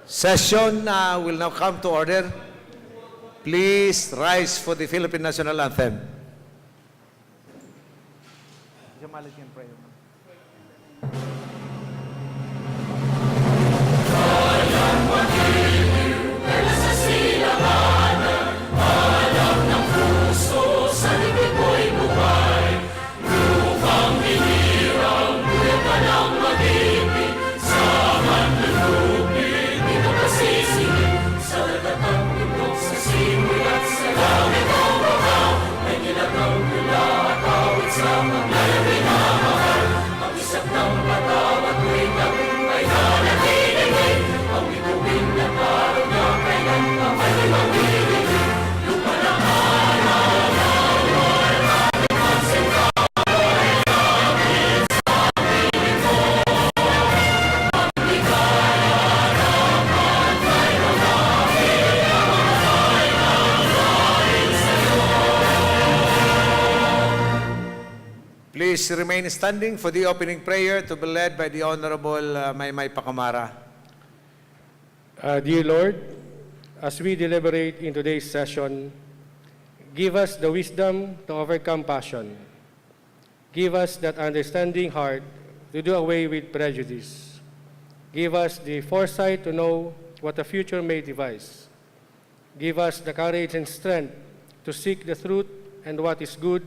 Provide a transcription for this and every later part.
Session will now come to order. Please rise for the Philippine National Anthem. Please remain standing for the opening prayer to be led by the Honorable Maymay Pacamara. Dear Lord, as we deliberate in today's session, give us the wisdom to overcome passion. Give us that understanding heart to do away with prejudice. Give us the foresight to know what the future may devise. Give us the courage and strength to seek the truth and what is good.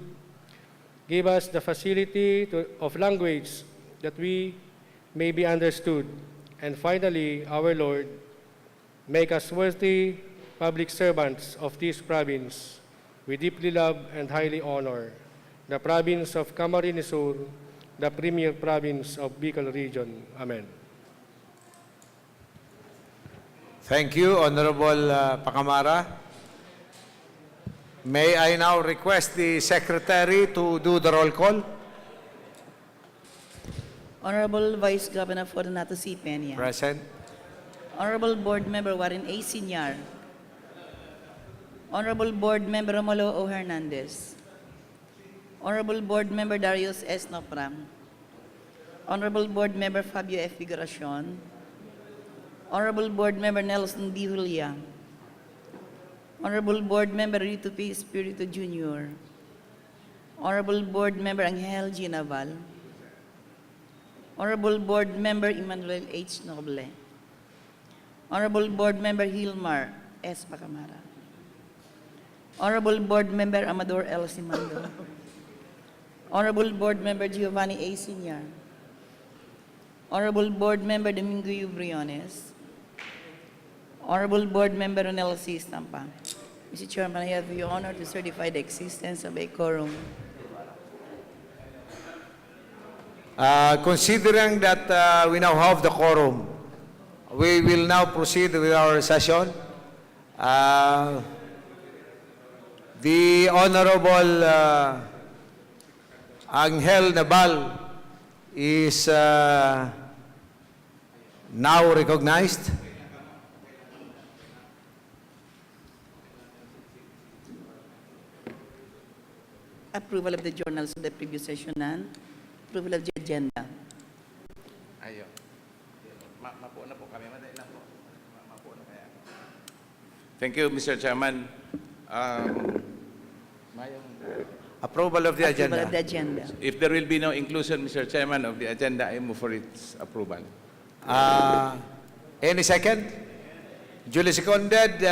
Give us the facility of language that we may be understood. And finally, our Lord, make us worthy public servants of this province. We deeply love and highly honor the province of Camarines Sur, the premier province of Bicol Region. Amen. Thank you, Honorable Pacamara. May I now request the Secretary to do the roll call? Honorable Vice Governor Fortunato C. Peña. Present. Honorable Board Member Warren A. Senior. Honorable Board Member Romulo O. Hernandez. Honorable Board Member Darius S. Nopram. Honorable Board Member Fabio F. Figuracion. Honorable Board Member Nelson D. Julia. Honorable Board Member Rito P. Espiritu Jr. Honorable Board Member Angel G. Naval. Honorable Board Member Emmanuel H. Noble. Honorable Board Member Hilmar S. Pacamara. Honorable Board Member Amador L. Simando. Honorable Board Member Giovanni A. Senior. Honorable Board Member Domingo U. Briones. Honorable Board Member Ronel C. Stampa. Mr. Chairman, I have the honor to certify the existence of a quorum. Considering that we now have the quorum, we will now proceed with our session. The Honorable Angel Naval is now recognized. Approval of the journals of the previous session and approval of the agenda. Ayun. Mapo na po kami. Madali lang po. Mapo na kaya. Thank you, Mr. Chairman. Approval of the Approval agenda. of the agenda. If there will be no inclusion, Mr. Chairman, of the agenda, I move for its approval. Any second? Duly seconded.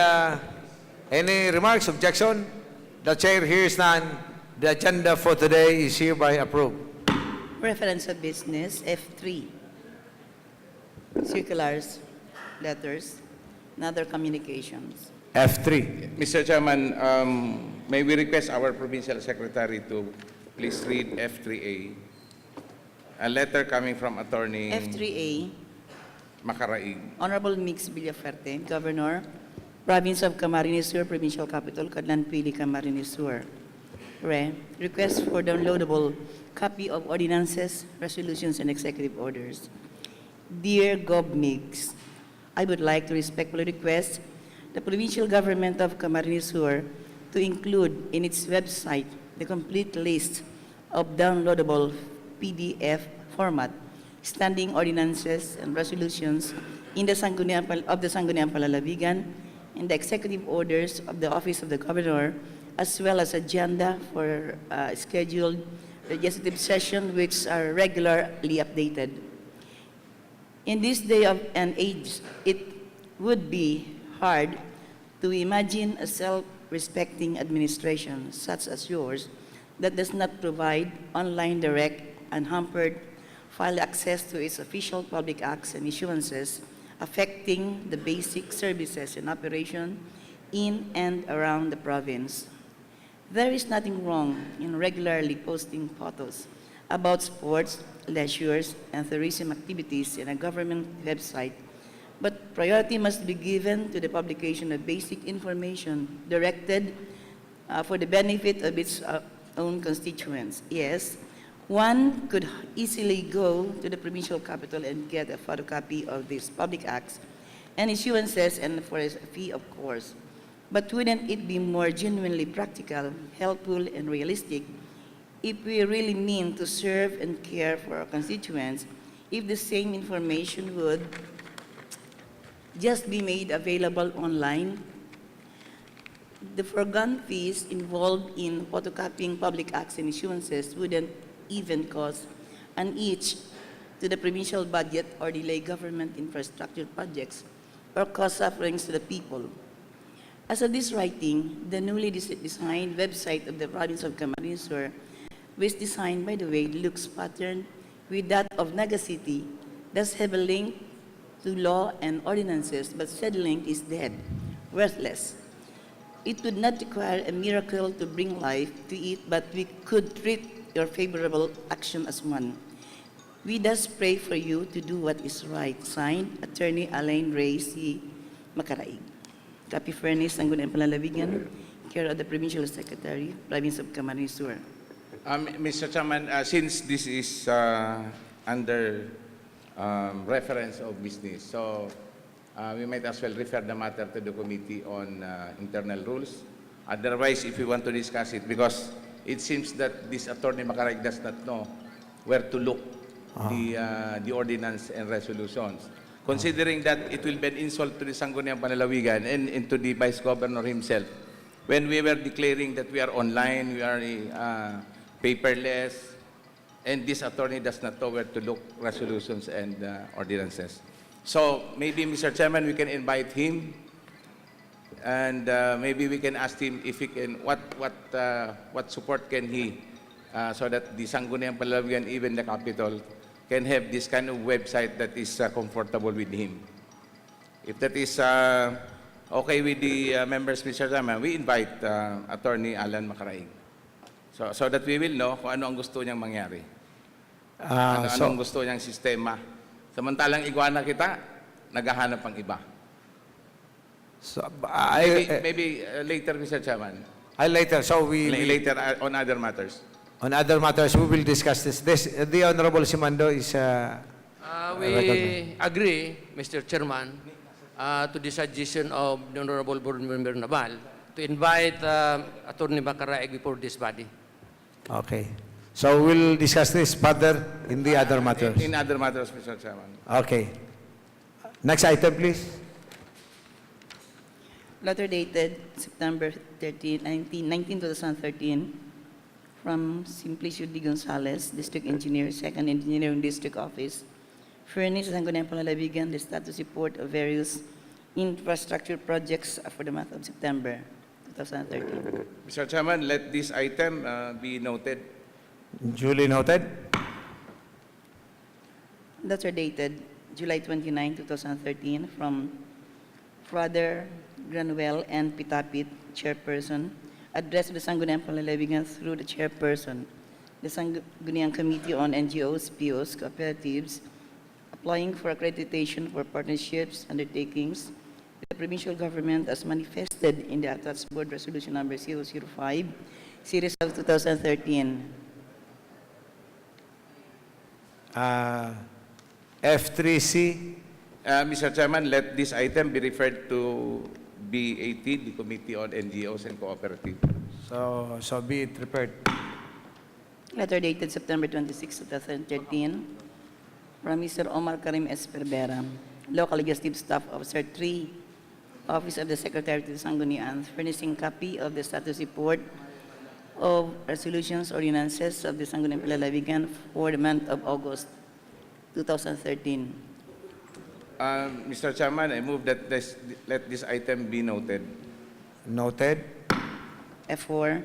Any remarks, objection? The chair hears none. The agenda for today is hereby approved. Reference of business, F3. Circulars, letters, and other communications. F3. Mr. Chairman, may we request our Provincial Secretary to please read F3A, a letter coming from Attorney F3A, Macaraig. Honorable Mix Villaferte, Governor, Province of Camarines Sur, Provincial Capital, Cadlan-Pili, Camarines Sur. Request for downloadable copy of ordinances, resolutions, and executive orders. Dear GovMix, I would like to respectfully request the provincial government of Camarines Sur to include in its website the complete list of downloadable PDF format, standing ordinances and resolutions in the Sangguniang Panlalawigan, in the executive orders of the Office of the Governor, as well as agenda for scheduled legislative session which are regularly updated. In this day of and age, it would be hard to imagine a self-respecting administration such as yours that does not provide online direct unhampered file access to its official public acts and issuances affecting the basic services in operation in and around the province. There is nothing wrong in regularly posting photos about sports, leisures, and tourism activities in a government website, but priority must be given to the publication of basic information directed for the benefit of its own constituents. Yes, one could easily go to the provincial capital and get a photocopy of these public acts and issuances, and for a fee, of course. But wouldn't it be more genuinely practical, helpful, and realistic if we really mean to serve and care for our constituents if the same information would just be made available online? The foregone fees involved in photocopying public acts and issuances wouldn't even cost an inch to the provincial budget or delay government infrastructure projects or cause sufferings to the people. As of this writing, the newly designed website of the province of Camarines, which designed, by the way, looks patterned with that of Naga City, does have a link to law and ordinances, but said link is dead, worthless. It would not require a miracle to bring life to it, but we could treat your favorable action as one. We thus pray for you to do what is right. Signed, Attorney Alain Ray C. Macaraig. Copy furnished, Sangguniang Panlalawigan, care of the Provincial Secretary, Province of Camarines Sur. Mr. Chairman, since this is under reference of business, so we might as well refer the matter to the Committee on Internal Rules. Otherwise, if we want to discuss it, because it seems that this Attorney Macaraig does not know where to look the ordinance and resolutions. Considering that it will be an insult to the Sangguniang Panlalawigan and to the Vice Governor himself, when we were declaring that we are online, we are paperless, and this attorney does not know where to look resolutions and ordinances. So maybe, Mr. Chairman, we can invite him, and maybe we can ask him if he can, what support can he, so that the Sangguniang Panlalawigan, even the capital, can have this kind of website that is comfortable with him. If that is okay with the members, Mr. Chairman, we invite Attorney Alan Macaraig. So that we will know kung ano ang gusto niyang mangyari. Anong gusto niyang sistema. Samantalang iguana kita, naghahanap ang iba. So, maybe later, Mr. Chairman. later, so Later on other matters. on other matters, we will discuss this. The Honorable Simando is We agree, Mr. Chairman, to the suggestion of the Honorable Board Member Naval to invite Attorney Macaraig before this body. okay. So we'll discuss this further in the other matters. In other matters, Mr. Chairman. Okay. Next item, please. Letter dated September 19, 2013, from Simplicio D. Gonzalez, District Engineer, 2nd Engineering District Office, furnished Sangguniang Panlalawigan the status report of various infrastructure projects for the month of September 2013. Mr. Chairman, let this item be noted. Duly noted. Letter dated July 29, 2013, from Father Granuel and Pitapit, Chairperson, addressed to the Sangguniang Panlalawigan through the Chairperson, the Sangguniang Committee on NGOs, POs, Cooperatives, applying for accreditation for partnerships, undertakings, with the provincial government as manifested in the attached Board Resolution number 005, Series of 2013. F3C. Mr. Chairman, let this item be referred to BAT, the Committee on NGOs and Cooperative. So be it prepared. Letter dated September 26, 2013, from Mr. Omar Karim S. Perbera, Local Legislative Staff Officer 3, Office of the Secretary to the Sangguniang, furnishing copy of the status report of resolutions, ordinances of the Sangguniang Panlalawigan for the month of August 2013. Mr. Chairman, I move that let this item be noted. Noted. F4,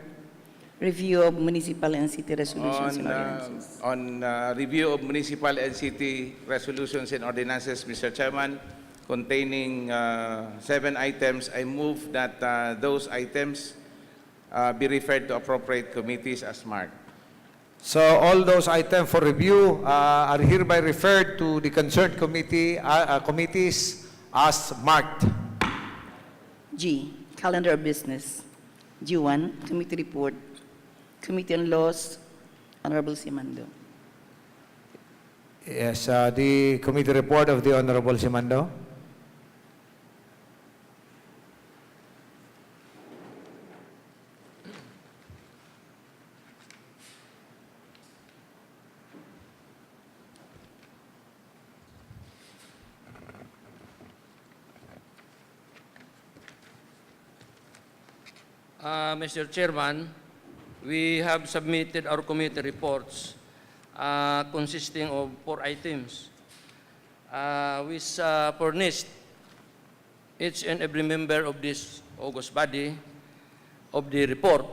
review of municipal and city resolutions and ordinances. On review of municipal and city resolutions and ordinances, Mr. Chairman, containing 7 items, I move that those items be referred to appropriate committees as marked. So all those items for review are hereby referred to the concerned committees as marked. G, calendar of business. G1, committee report. Committee on Laws, Honorable Simando. Yes, the committee report of the Honorable Simando. Mr. Chairman, we have submitted our committee reports consisting of 4 items, which furnished each and every member of this august body of the report.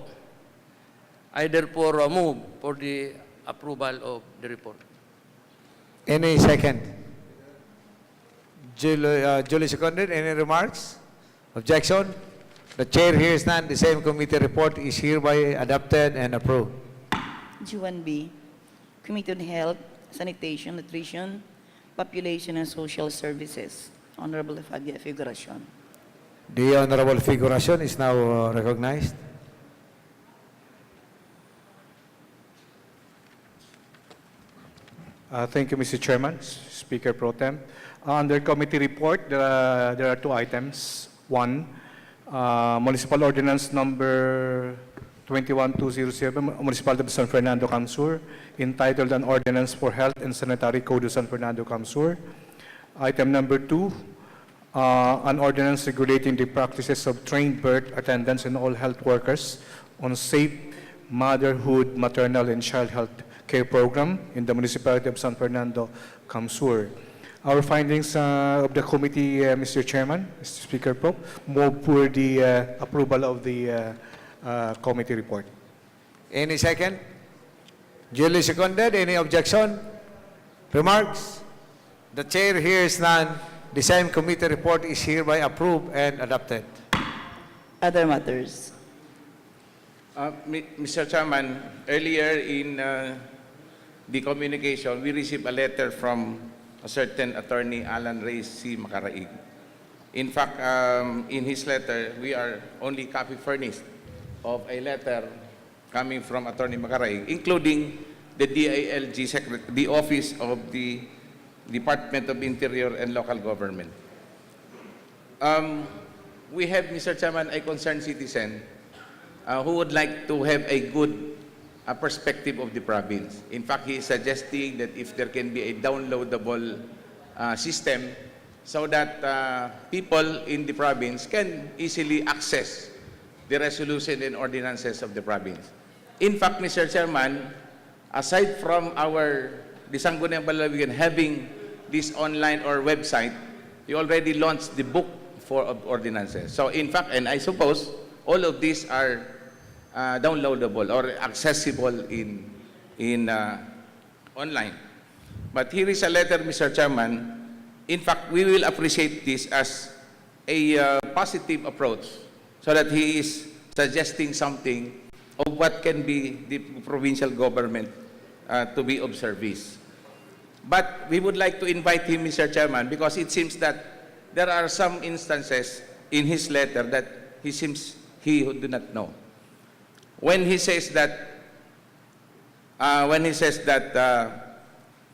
I therefore move for the approval of the report. Any second? Duly seconded. Any remarks? Objection? The chair hears none. The same committee report is hereby adopted and approved. G1B, Committee on Health, Sanitation, Nutrition, Population and Social Services. Honorable Fadia Figuracion. The Honorable Figuracion is now recognized. Thank you, Mr. Chairman, Speaker Pro Tem. Under committee report, there are 2 items. 1, Municipal Ordinance Number 21207, Municipality of San Fernando, Camsur, entitled An Ordinance for Health and Sanitary Code of San Fernando, Camsur. Item number 2, an ordinance regulating the practices of trained birth attendants and all health workers on safe motherhood, maternal, and child health care program in the municipality of San Fernando, Camsur. Our findings of the committee, Mr. Chairman, Mr. Speaker Pro, move for the approval of the committee report. Any second? Duly seconded. Any objection? Remarks? The chair hears none. The same committee report is hereby approved and adopted. Other matters. Mr. Chairman, earlier in the communication, we received a letter from a certain attorney, Alan Reyes C. Macaraig. In fact, in his letter, we are only copy furnished of a letter coming from Attorney Macaraig, including the DILG, the Office of the Department of Interior and Local Government. We have, Mr. Chairman, a concerned citizen who would like to have a good perspective of the province. In fact, he is suggesting that if there can be a downloadable system so that people in the province can easily access the resolution and ordinances of the province. In fact, Mr. Chairman, aside from the Sangguniang Panlalawigan having this online or website, we already launched the book for ordinances. So in fact, and I suppose all of these are downloadable or accessible in online. But here is a letter, Mr. Chairman. In fact, we will appreciate this as a positive approach so that he is suggesting something of what can be the provincial government to be of service. But we would like to invite him, Mr. Chairman, because it seems that there are some instances in his letter that he seems he do not know. When he says that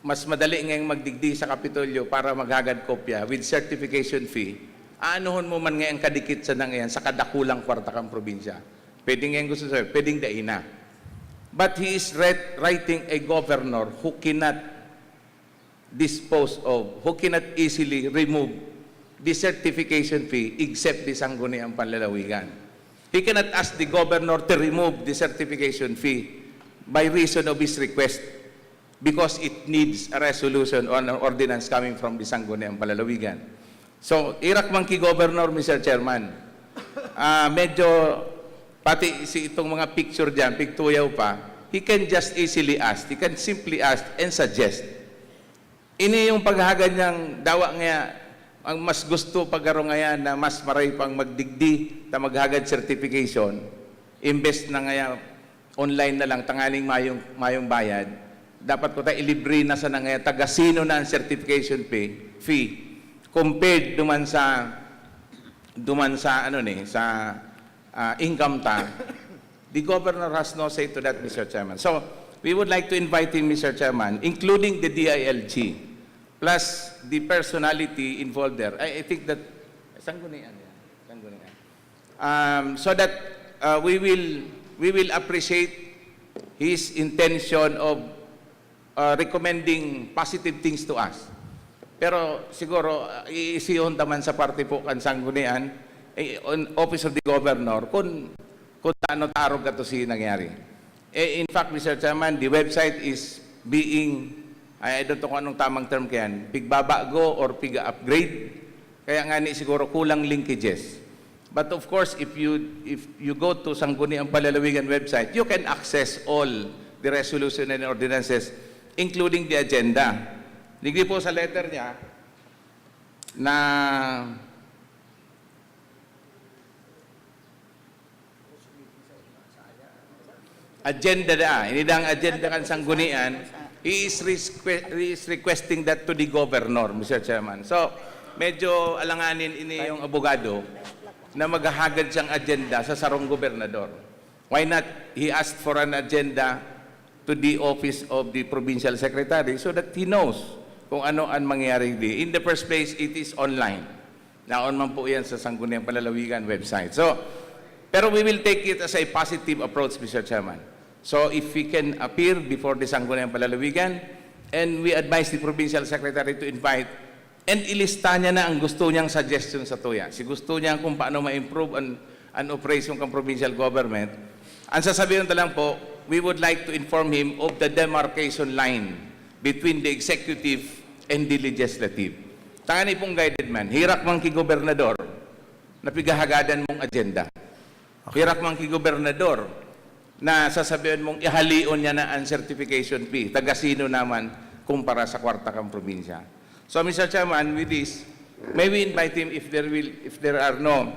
mas madali ngayong magdigdi sa Kapitolyo para maghagad kopya with certification fee, aanuhon mo man ngayong kadikit sa nangayan sa kadakulang kwarta kang probinsya. Pwedeng ngayong gusto sabi, pwedeng daina. But he is writing a governor who cannot dispose of, who cannot easily remove the certification fee except the Sangguniang Panlalawigan. He cannot ask the governor to remove the certification fee by reason of his request because it needs a resolution or an ordinance coming from the Sangguniang Panlalawigan. So, irak man ki governor, Mr. Chairman, medyo pati si itong mga picture dyan, pictuyaw pa, he can just easily ask, he can simply ask and suggest. Ini yung paghagad niyang dawa nga, ang mas gusto pagaro ngayon na mas maray pang magdigdi na maghagad certification, imbes na ngayon online na lang, tangaling mayong bayad, dapat ko tayo ilibre na sa ngayon, tagasino na ang certification fee, compared duman sa ano sa income tax. The governor has no say to that, Mr. Chairman. So, we would like to invite him, Mr. Chairman, including the DILG, plus the personality involved there. I think that, Sangguniang. So that we will appreciate his intention of recommending positive things to us. Pero siguro, iisihon taman sa parte po kan Sangguniang, on Office of the Governor, kung ano tarog ka to si nangyari. In fact, Mr. Chairman, the website is being, I don't know kung anong tamang term kayan, pigbabago or piga-upgrade. Kaya nga ni siguro kulang linkages. But of course, if you go to Sangguniang Panlalawigan website, you can access all the resolution and ordinances, including the agenda. Nigdi po sa letter niya na agenda na, inidang agenda kan Sangguniang, he is requesting that to the governor, Mr. Chairman. So, medyo alanganin ini yung abogado na maghahagad siyang agenda sa sarong gobernador. Why not he asked for an agenda to the office of the provincial secretary so that he knows kung ano ang mangyayari di. In the first place, it is online. Naon man po yan sa Sangguniang Panlalawigan website. So, pero we will take it as a positive approach, Mr. Chairman. So, if we can appear before the Sangguniang Panlalawigan, and we advise the provincial secretary to invite, and ilista niya na ang gusto niyang suggestion sa tuya. Si gusto niya kung paano ma-improve an operation ng provincial government. Ang sasabihin lang po, we would like to inform him of the demarcation line between the executive and the legislative. Tangani pong guided man, hirak man ki gobernador na pigahagadan mong agenda. Hirak man ki gobernador na sasabihin mong ihalion niya na ang certification fee. Tagasino naman kumpara sa kwarta kang probinsya. So, Mr. Chairman, with this, may we invite him if there are no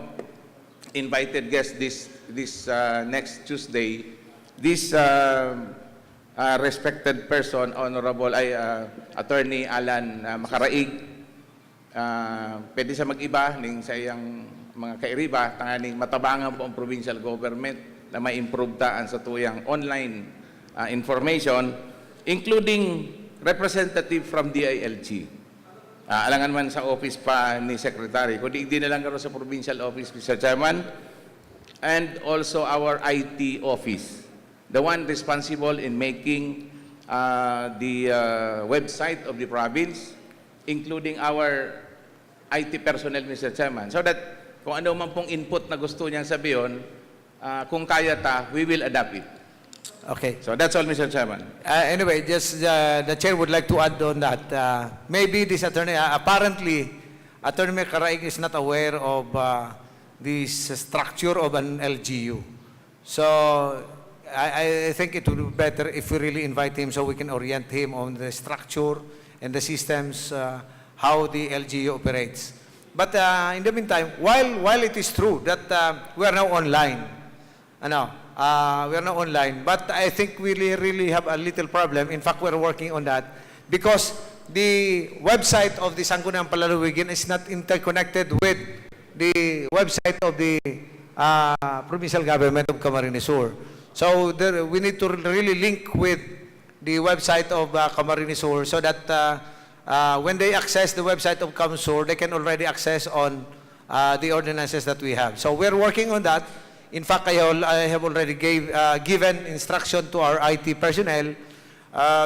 invited guests this next Tuesday. This respected person, Honorable Attorney Alan Macaraig, pwede sa mag-iba ning sa iyang mga kairiba, tanganing matabangan po ang provincial government na ma-improve taan sa tuyang online information, including representative from DILG. Alangan man sa office pa ni Secretary, kundi hindi na lang karoon sa provincial office, Mr. Chairman, and also our IT office, the one responsible in making the website of the province, including our IT personnel, Mr. Chairman, so that kung ano man pong input na gusto niyang sabihin, kung kaya ta, we will adapt it. Okay. So that's all, Mr. Chairman. Anyway, just the chair would like to add on that. Maybe this attorney, apparently, Attorney Macaraig is not aware of this structure of an LGU. So I think it would be better if we really invite him so we can orient him on the structure and the systems, how the LGU operates. But in the meantime, while it is true that we are now online, we are now online, but I think we really have a little problem. In fact, we're working on that because the website of the Sangguniang Panlalawigan is not interconnected with the website of the provincial government of Camarines Sur. So we need to really link with the website of Camarines Sur so that when they access the website of Camsur, they can already access on the ordinances that we have. So we're working on that. In fact, I have already given instruction to our IT personnel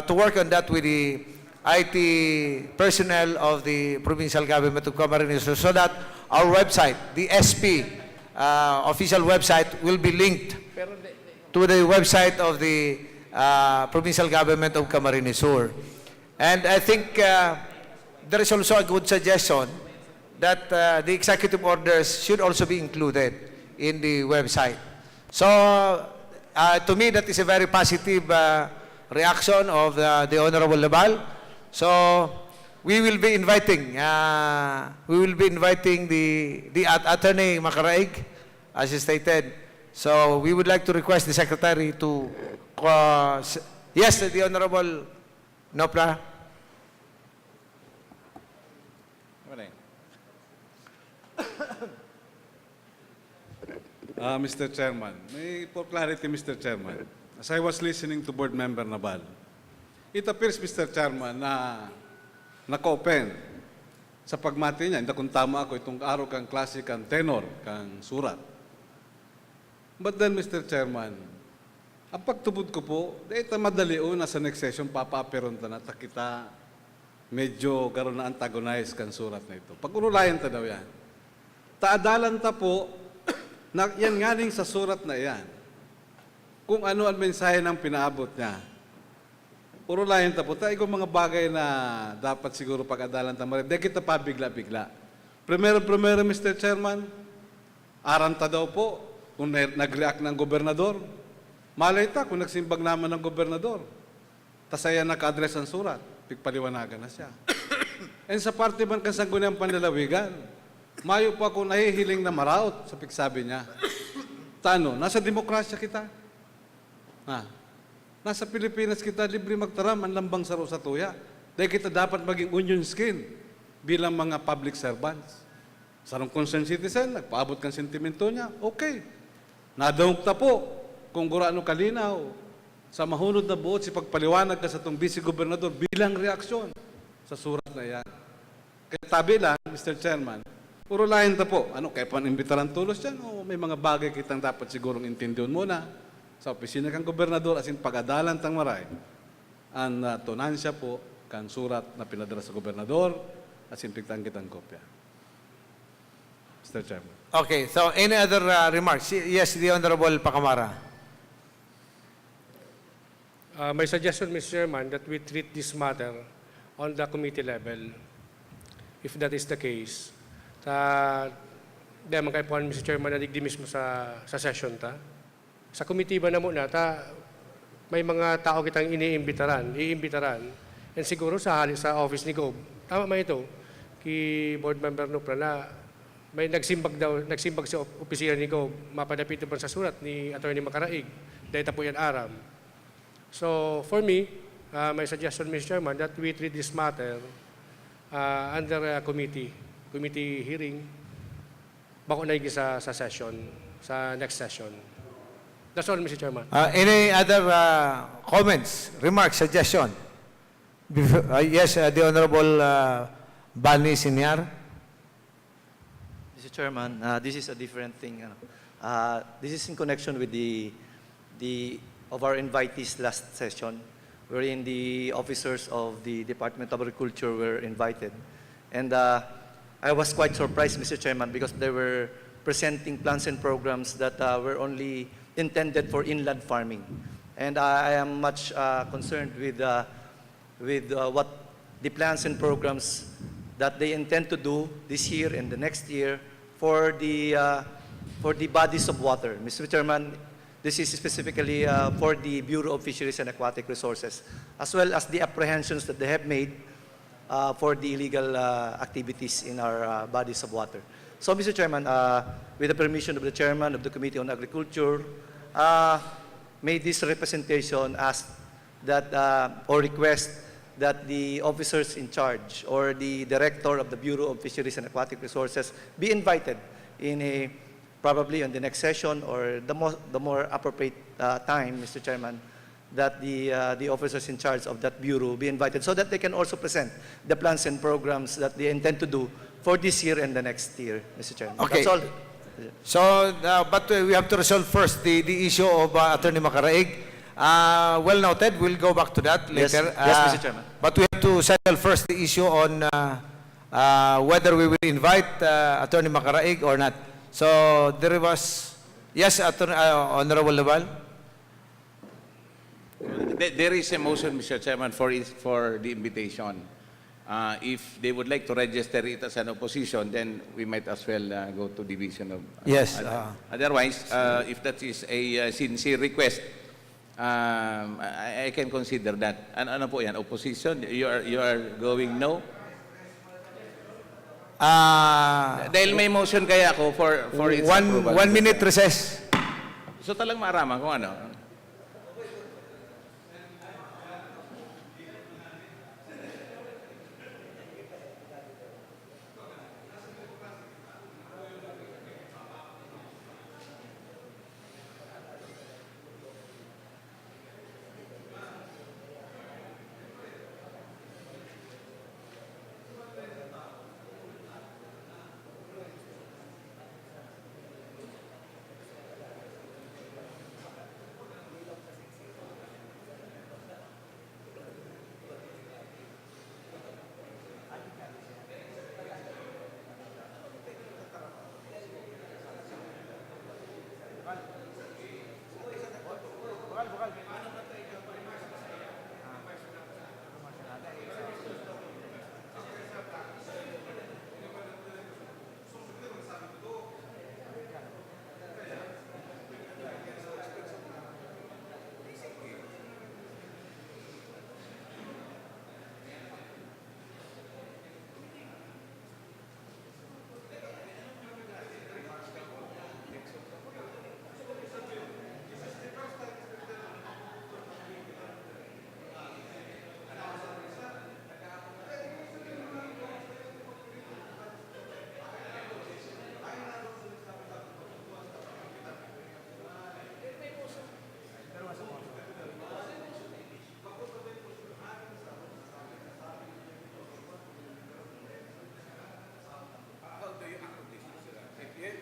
to work on that with the IT personnel of the provincial government of Camarines Sur so that our website, the SP official website, will be linked to the website of the provincial government of Camarines Sur. And I think there is also a good suggestion that the executive orders should also be included in the website. So, to me, that is a very positive reaction of the Honorable Labal. So, we will be inviting the Attorney Macaraig, as stated. So, we would like to request the Secretary to, yes, the Honorable Nopla. Mr. Chairman, for clarity, Mr. Chairman, as I was listening to Board Member Nabal, it appears, Mr. Chairman, na naka-open sa pagmati niya, hindi kung tama ako, itong araw kang klase kang tenor, kang surat. But then, Mr. Chairman, ang pagtubod ko po, ito madali nasa next session, papa-aperon ta na kita medyo karoon na antagonize kang surat na ito. Pag-urulayan ta daw yan. Taadalan ta po, na yan nganing sa surat na yan, kung ano ang mensahe ng pinaabot niya. Urulayan ta po, tayo mga bagay na dapat siguro pag-adalan ta marin. Di kita pa bigla-bigla. Primero, Mr. Chairman, aranta daw po kung nag-react ng gobernador. Malay ta kung nagsimbag naman ng gobernador. Tasaya naka-address ang surat. Pigpaliwanagan na siya. And sa parte man kan Sangguniang Panlalawigan, mayo pa ako nahihiling na maraot sa pigsabi niya. Tano, nasa demokrasya kita. Nasa Pilipinas kita libre magtaram ang lambang saro sa tuya. Dahil kita dapat maging onion skin bilang mga public servants. Sarong concerned citizen, nagpaabot kang sentimento niya, okay. Nadawag ta po kung gurano kalinaw sa mahunod na buot si pagpaliwanag ka sa itong vice-gobernador bilang reaksyon sa surat na yan. Kaya tabi lang, Mr. Chairman, puro lain ta po. Ano, kaya pan-imbitaran tulos yan? O may mga bagay kitang dapat sigurong intindiyon muna sa opisina kang gobernador asin pag-adalan tang maray. Ang tonansya po kan surat na pinadala sa gobernador asin pigtang kitang kopya. Mr. Chairman. Okay, so any other remarks? Yes, the Honorable Pacamara. My suggestion, Mr. Chairman, that we treat this matter on the committee level, if that is the case. Di man kayo po, Mr. Chairman, nadigdi mismo sa session ta. Sa committee ba na muna, may mga tao kitang iimbitaran, and siguro sa office ni Gob, tama ba ito, kay Board Member Nupla na may nagsimbag sa opisina ni Gob, mapadapit pa sa surat ni Attorney Macaraig, dahil po yan aram. So, for me, my suggestion, Mr. Chairman, that we treat this matter under a committee hearing bako na sa session, sa next session. That's all, Mr. Chairman. Any other comments, remarks, suggestion? Yes, the Honorable Bani Siniar. Mr. Chairman, this is a different thing. This is in connection with of our invitees last session, wherein the officers of the Department of Agriculture were invited. And I was quite surprised, Mr. Chairman, because they were presenting plans and programs that were only intended for inland farming. And I am much concerned with what the plans and programs that they intend to do this year and the next year for the bodies of water. Mr. Chairman, this is specifically for the Bureau of Fisheries and Aquatic Resources, as well as the apprehensions that they have made for the illegal activities in our bodies of water. So, Mr. Chairman, with the permission of the Chairman of the Committee on Agriculture, may this representation ask that or request that the officers in charge or the Director of the Bureau of Fisheries and Aquatic Resources be invited in probably on the next session or the more appropriate time, Mr. Chairman, that the officers in charge of that bureau be invited so that they can also present the plans and programs that they intend to do for this year and the next year, Mr. Chairman. Okay. That's all. So, but we have to resolve first the issue of Attorney Macaraig. Well noted. We'll go back to that Yes, later. yes, Mr. Chairman. But we have to settle first the issue on whether we will invite Attorney Macaraig or not. So there was, yes, Honorable Laval. There is a motion, Mr. Chairman, for the invitation. If they would like to register it as an opposition, then we might as well go to division of. Yes, Otherwise, if that is a sincere request, I can consider that. Ano po yan? Opposition? You are going no? Dahil may motion kaya ako for its approval. 1 minute recess. So talang marama kung ano.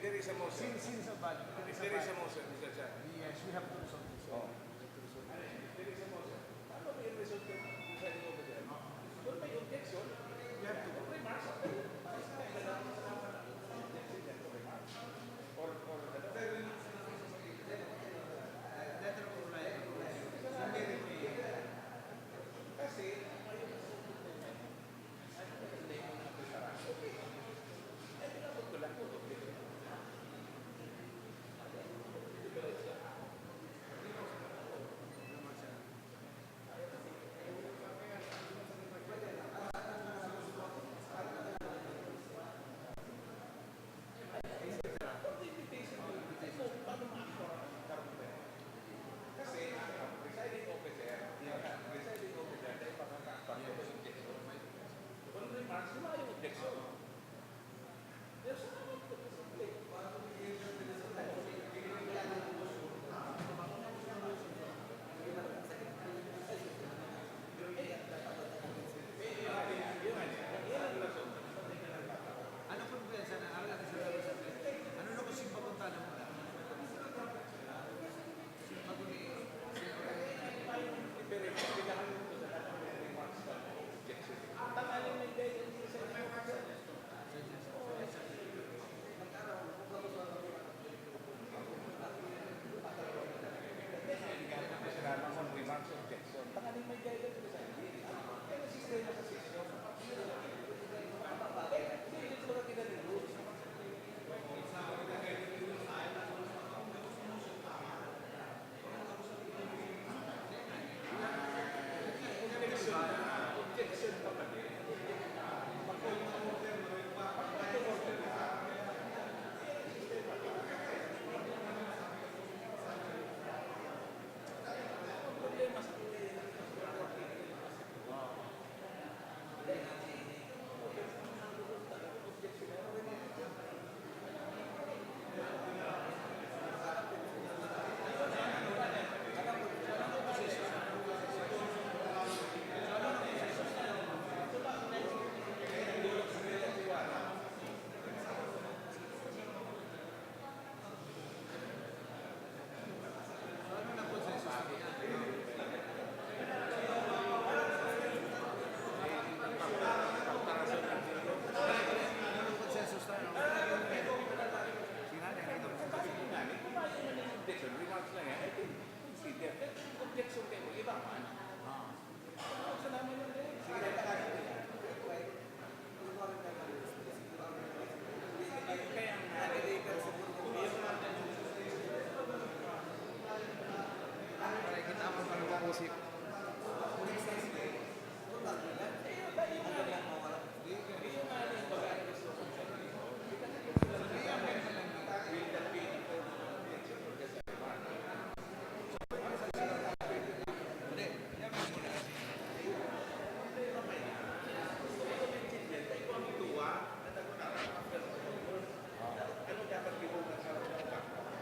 There is a motion. If there is a motion, Mr. Chair. Yes, we have to resolve this. There is a motion. Paano ba yung result yung deciding over there? Kung may objection, we have to remarks.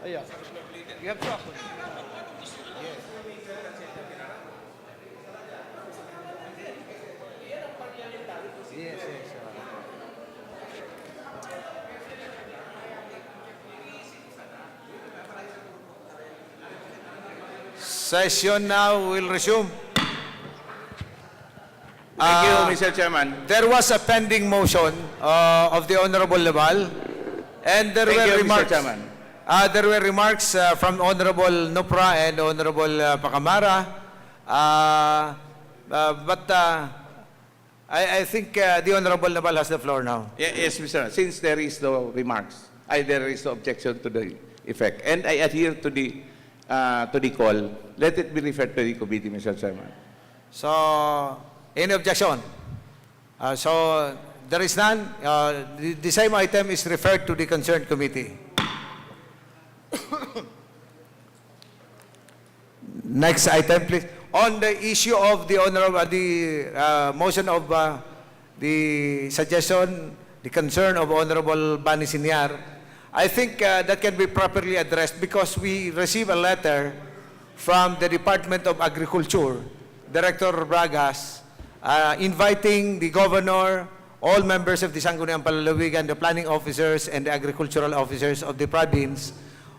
Yeah. You have to act. Yes, yes. Session now will resume. Thank you, Ah, Mr. Chairman. There was a pending motion of the Honorable Naval, and there Thank were you, Mr. remarks. Chairman. There were remarks from Honorable Nupra and Honorable Pacamara, but I think the Honorable Naval has the floor now. Yes, Mr. Since there is no remarks, there is no objection to the effect, and I adhere to the call, let it be referred to the committee, Mr. Chairman. So, any objection? So, there is none. The same item is referred to the concerned committee. Next item, please. On the issue of the motion of the suggestion, the concern of Honorable Bani Siniar, I think that can be properly addressed because we received a letter from the Department of Agriculture, Director Bragas, inviting the governor, all members of the Sangguniang Panlalawigan, the planning officers, and the agricultural officers of the province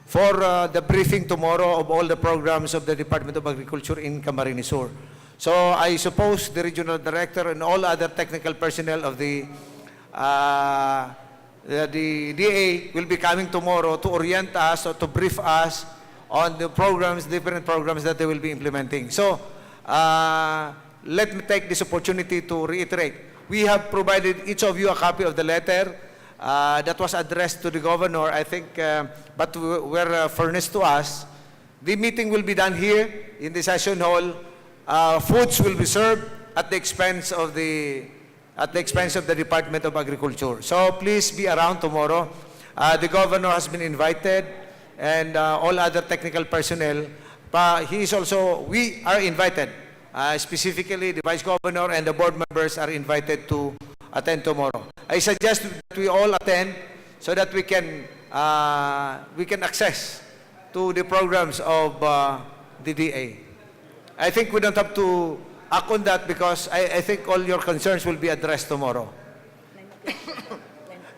for the briefing tomorrow of all the programs of the Department of Agriculture in Camarines Sur. So I suppose the regional director and all other technical personnel of the DA will be coming tomorrow to orient us or to brief us on the programs, different programs that they will be implementing. So let me take this opportunity to reiterate. We have provided each of you a copy of the letter that was addressed to the governor, I think, but were furnished to us. The meeting will be done here in the session hall. Foods will be served at the expense of the Department of Agriculture. So please be around tomorrow. The governor has been invited, and all other technical personnel. We are invited. Specifically, the Vice Governor and the board members are invited to attend tomorrow. I suggest that we all attend so that we can access to the programs of the DA. I think we don't have to act on that because I think all your concerns will be addressed tomorrow.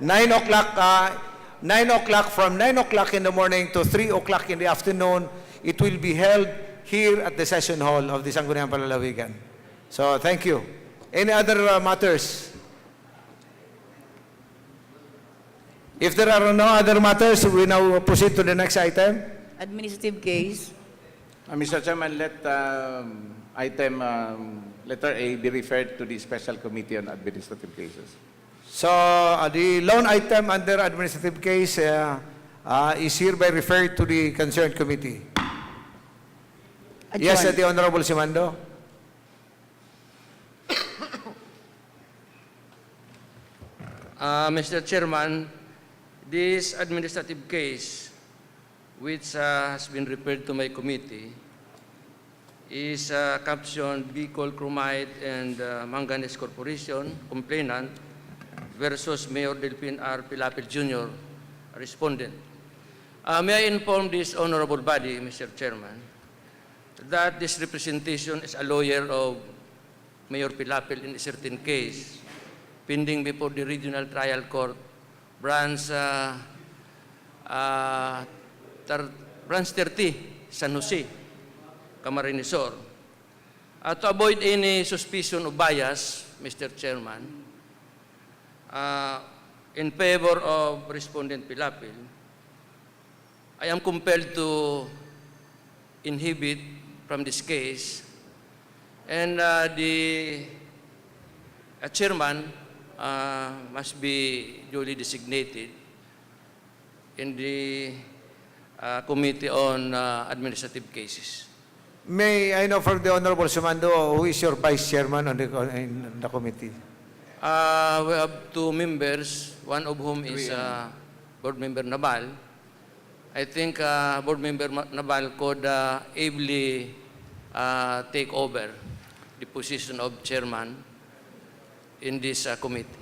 9 o'clock, from 9 o'clock in the morning to 3 o'clock in the afternoon, it will be held here at the session hall of the Sangguniang Panlalawigan. So, thank you. Any other matters? If there are no other matters, we now proceed to the next item. Administrative case. Mr. Chairman, let item letter A be referred to the Special Committee on Administrative Cases. So, the loan item under administrative case is hereby referred to the concerned committee. Yes, Adjourn. the Honorable Simando. Mr. Chairman, this administrative case, which has been referred to my committee, is captioned Bicol Chromite and Manganese Corporation, complainant, versus Mayor Delphin R. Pilapil Jr., respondent. May I inform this honorable body, Mr. Chairman, that this representation is a lawyer of Mayor Pilapil in a certain case, pending before the Regional Trial Court, Branch 30, San Jose, Camarines Sur. To avoid any suspicion of bias, Mr. Chairman, in favor of Respondent Pilapil, I am compelled to inhibit from this case, and the chairman must be duly designated in the Committee on Administrative Cases. May I know from the Honorable Simando, who is your vice chairman on in the committee? We have two members, one of whom is Board Member Nabal. I think Board Member Nabal could ably take over the position of chairman in this committee.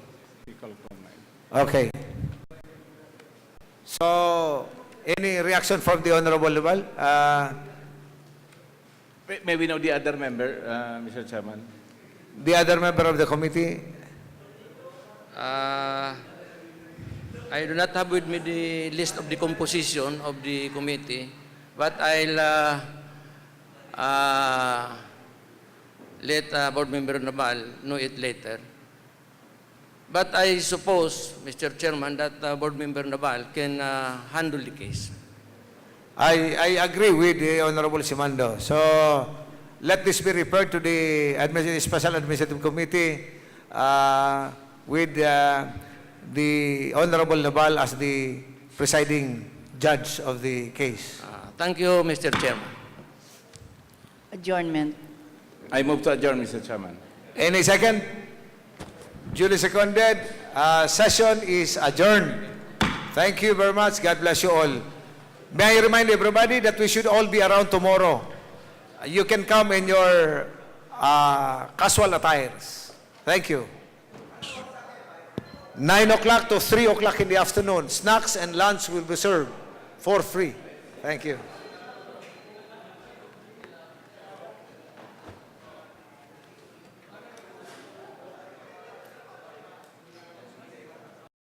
Okay. So, Any reaction from the Honorable Nabal? May we know the other member, Mr. Chairman? The other member of the committee? I do not have with me the list of the composition of the committee, but I'll let Board Member Nabal know it later. But I suppose, Mr. Chairman, that Board Member Nabal can handle the case. I agree with the Honorable Simando. So, let this be referred to the Special Administrative Committee with the Honorable Nabal as the presiding judge of the case. Thank you, Mr. Chairman. Adjournment. I move to adjourn, Mr. Chairman. Any second? Duly seconded. Session is adjourned. Thank you very much. God bless you all. May I remind everybody that we should all be around tomorrow. You can come in your casual attires. Thank you. 9 o'clock to 3 o'clock in the afternoon. Snacks and lunch will be served for free. Thank you.